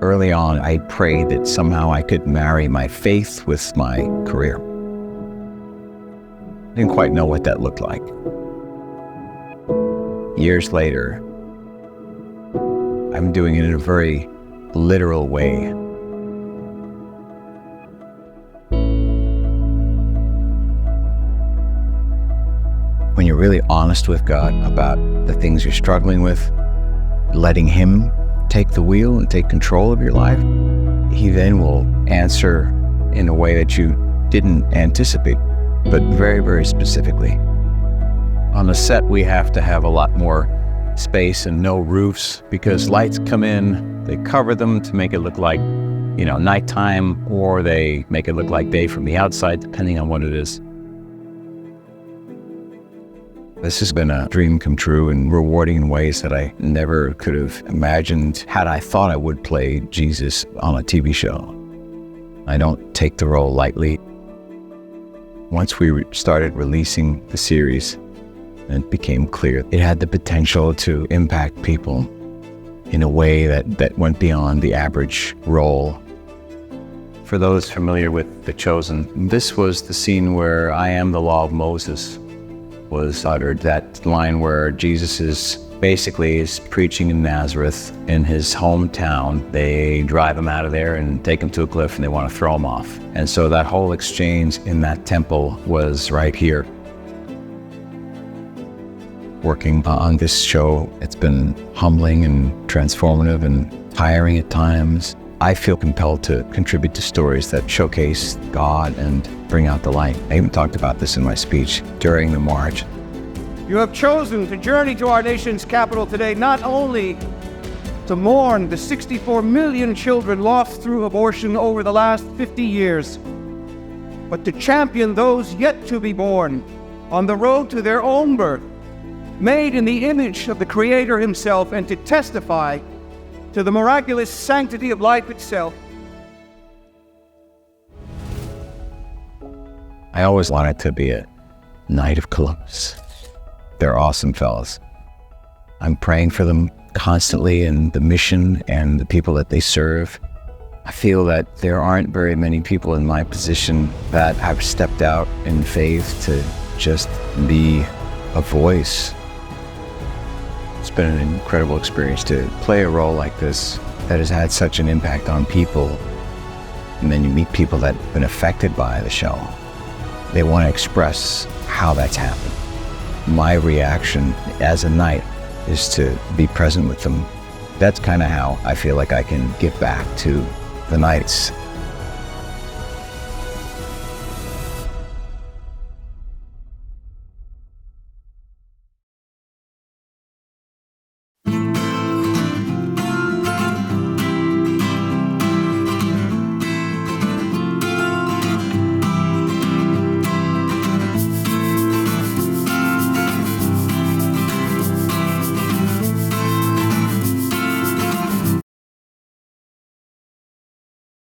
Early on, I prayed that somehow I could marry my faith with my career. I didn't quite know what that looked like. Years later, I'm doing it in a very literal way. When you're really honest with God about the things you're struggling with, letting Him take the wheel and take control of your life, He then will answer in a way that you didn't anticipate, but very, very specifically. On the set, we have to have a lot more space and no roofs because lights come in, they cover them to make it look like, nighttime, or they make it look like day from the outside, depending on what it is. This has been a dream come true and rewarding in ways that I never could have imagined had I thought I would play Jesus on a TV show. I don't take the role lightly. Once we started releasing the series, it became clear it had the potential to impact people in a way that went beyond the average role. For those familiar with The Chosen, this was the scene where "I am the law of Moses" was uttered, that line where Jesus is preaching in Nazareth in his hometown. They drive him out of there and take him to a cliff and they want to throw him off. And so that whole exchange in that temple was right here. Working on this show, it's been humbling and transformative and tiring at times. I feel compelled to contribute to stories that showcase God and bring out the light. I even talked about this in my speech during the march. You have chosen to journey to our nation's capital today not only to mourn the 64 million children lost through abortion over the last 50 years, but to champion those yet to be born on the road to their own birth, made in the image of the Creator Himself, and to testify to the miraculous sanctity of life itself. I always wanted to be a Knight of Columbus. They're awesome fellas. I'm praying for them constantly and the mission and the people that they serve. I feel that there aren't very many people in my position that have stepped out in faith to just be a voice. It's been an incredible experience to play a role like this that has had such an impact on people. And then you meet people that have been affected by the show. They want to express how that's happened. My reaction as a knight is to be present with them. That's kind of how I feel like I can give back to the knights.